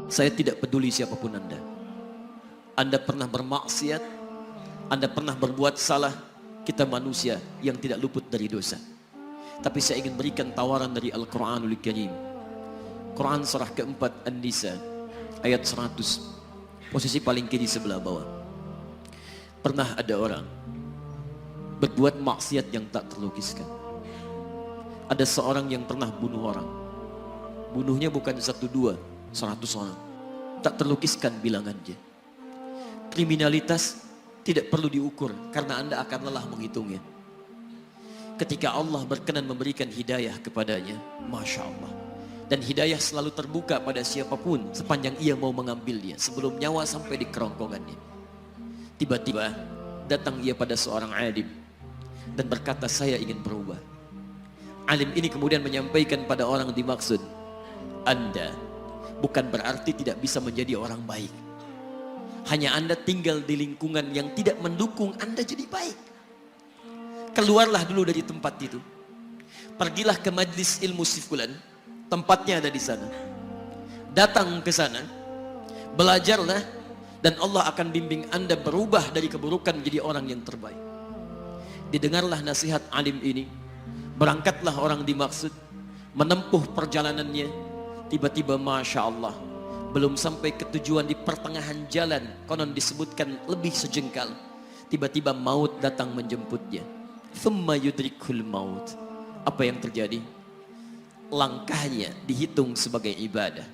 Saya tidak peduli siapapun Anda. Anda pernah bermaksiat, Anda pernah berbuat salah. Kita manusia yang tidak luput dari dosa. Tapi saya ingin berikan tawaran dari Al-Quranul Karim. Quran surah keempat An-Nisa ayat 100, posisi paling kiri sebelah bawah. Pernah ada orang berbuat maksiat yang tak terlukiskan. Ada seorang yang pernah bunuh orang. Bunuhnya bukan 1, 2, 100 orang. Tak terlukiskan bilangannya. Kriminalitas tidak perlu diukur karena Anda akan lelah menghitungnya. Ketika Allah berkenan memberikan hidayah kepadanya, Masya Allah. Dan hidayah selalu terbuka pada siapapun sepanjang ia mau mengambilnya sebelum nyawa sampai di kerongkongannya. Tiba-tiba datang ia pada seorang alim dan berkata, saya ingin berubah. Alim ini kemudian menyampaikan pada orang dimaksud, Anda bukan berarti tidak bisa menjadi orang baik. Hanya Anda tinggal di lingkungan yang tidak mendukung Anda jadi baik. Keluarlah dulu dari tempat itu. Pergilah ke majlis ilmu sifulan, tempatnya ada di sana. Datang ke sana, belajarlah, dan Allah akan bimbing Anda berubah dari keburukan menjadi orang yang terbaik. Didengarlah nasihat alim ini. Berangkatlah orang dimaksud, menempuh perjalanannya. Tiba-tiba Masya Allah, belum sampai ke tujuan, di pertengahan jalan, konon disebutkan lebih sejengkal, tiba-tiba maut datang menjemputnya. Thumma yudrikul maut. Apa yang terjadi? Langkahnya dihitung sebagai ibadah.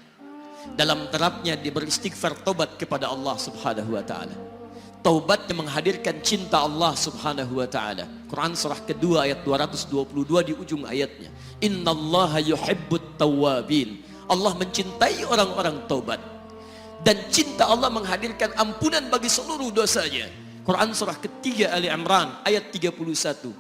Dalam terapnya dia beristighfar, tobat kepada Allah subhanahu wa ta'ala. Taubat yang menghadirkan cinta Allah subhanahu wa ta'ala. Quran surah kedua ayat 222 di ujung ayatnya. Innallaha yuhibbut tawwabin. Allah mencintai orang-orang taubat. Dan cinta Allah menghadirkan ampunan bagi seluruh dosanya. Quran surah ketiga Ali Imran ayat 31,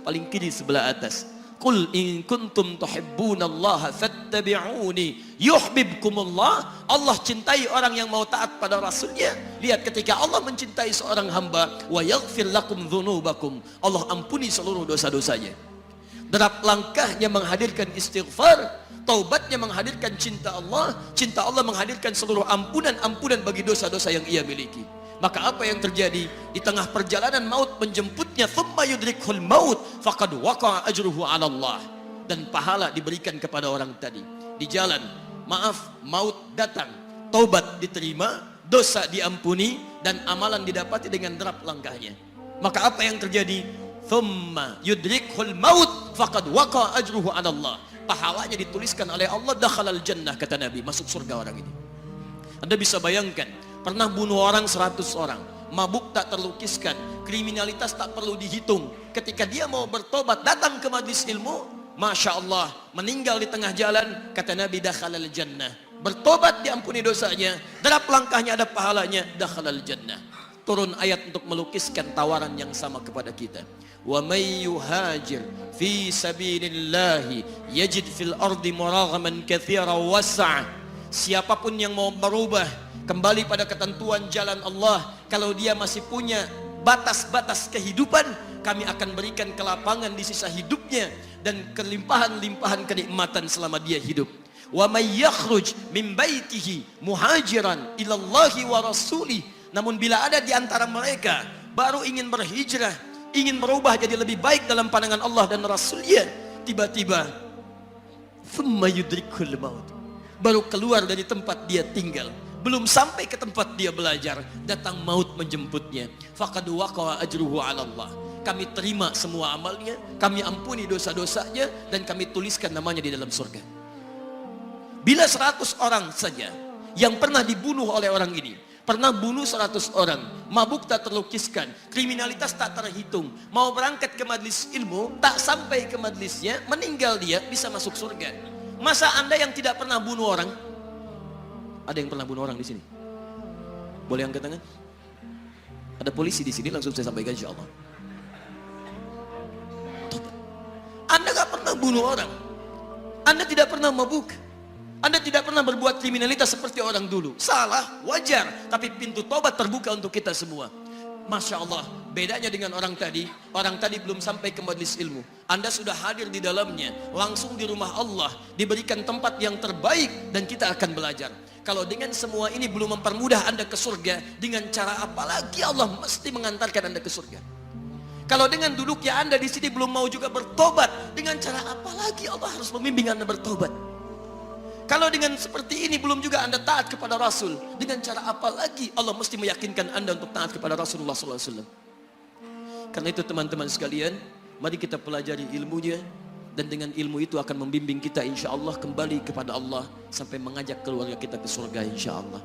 paling kiri sebelah atas. Qul in kuntum tuhibbunallaha fattabi'uni yuhibbukumullah. Allah cintai orang yang mau taat pada Rasulnya. Lihat, ketika Allah mencintai seorang hamba, wa yaghfir lakum dzunubakum, Allah ampuni seluruh dosa-dosanya. Derap langkahnya menghadirkan istighfar, taubatnya menghadirkan cinta Allah menghadirkan seluruh ampunan bagi dosa-dosa yang ia miliki. Maka apa yang terjadi? Di tengah perjalanan maut menjemputnya, thumma yudrikhul maut faqad waqa'a ajruhu 'ala Allah. Dan pahala diberikan kepada orang tadi. Di jalan, maaf, maut datang, taubat diterima, dosa diampuni, dan amalan didapati dengan derap langkahnya. Maka apa yang terjadi? Thumma yudrikhul maut faqad waqa'a ajruhu 'ala Allah. Pahalanya dituliskan oleh Allah, dakhalal jannah, kata Nabi, masuk surga orang ini. Anda bisa bayangkan, pernah bunuh orang 100 orang, mabuk tak terlukiskan, kriminalitas tak perlu dihitung. Ketika dia mau bertobat, datang ke majlis ilmu, Masya Allah, meninggal di tengah jalan, kata Nabi, dakhalal jannah. Bertobat diampuni dosanya, derap langkahnya ada pahalanya, dakhalal jannah. Turun ayat untuk melukiskan tawaran yang sama kepada kita. Wa may yuhajir fi sabilillahi yajid fil ardi muraghaman katsiran was'a. Siapapun yang mau berubah kembali pada ketentuan jalan Allah, kalau dia masih punya batas-batas kehidupan, kami akan berikan kelapangan di sisa hidupnya dan kelimpahan-limpahan kenikmatan selama dia hidup. Wa may yakhruj min baitihi muhajiran ila Allahi wa rasulih. Namun bila ada di antara mereka baru ingin berhijrah, ingin berubah jadi lebih baik dalam pandangan Allah dan Rasulnya, tiba-tiba thumma yudrikul maut, baru keluar dari tempat dia tinggal, belum sampai ke tempat dia belajar, datang maut menjemputnya. Faqad waqa'a ajruhu 'ala Allah. Kami terima semua amalnya, kami ampuni dosa-dosanya, dan kami tuliskan namanya di dalam surga. Bila 100 orang saja yang pernah dibunuh oleh orang ini, pernah bunuh 100 orang, mabuk tak terlukiskan, kriminalitas tak terhitung, mau berangkat ke majlis ilmu, tak sampai ke majlisnya, meninggal dia, bisa masuk surga. Masa Anda yang tidak pernah bunuh orang? Ada yang pernah bunuh orang di sini? Boleh angkat tangan? Ada polisi di sini, langsung saya sampaikan insyaallah. Anda gak pernah bunuh orang, Anda tidak pernah mabuk, Anda tidak pernah berbuat kriminalitas seperti orang dulu. Salah, wajar, tapi pintu tobat terbuka untuk kita semua. Masya Allah, bedanya dengan orang tadi belum sampai ke majlis ilmu, Anda sudah hadir di dalamnya, langsung di rumah Allah, diberikan tempat yang terbaik, dan kita akan belajar. Kalau dengan semua ini belum mempermudah Anda ke surga, dengan cara apa lagi Allah mesti mengantarkan Anda ke surga? Kalau dengan duduknya Anda di sini belum mau juga bertobat, dengan cara apa lagi Allah harus membimbing Anda bertobat? Kalau dengan seperti ini belum juga Anda taat kepada Rasul, dengan cara apa lagi Allah mesti meyakinkan Anda untuk taat kepada Rasulullah SAW? Karena itu teman-teman sekalian, mari kita pelajari ilmunya, dan dengan ilmu itu akan membimbing kita insya Allah kembali kepada Allah sampai mengajak keluarga kita ke surga insya Allah.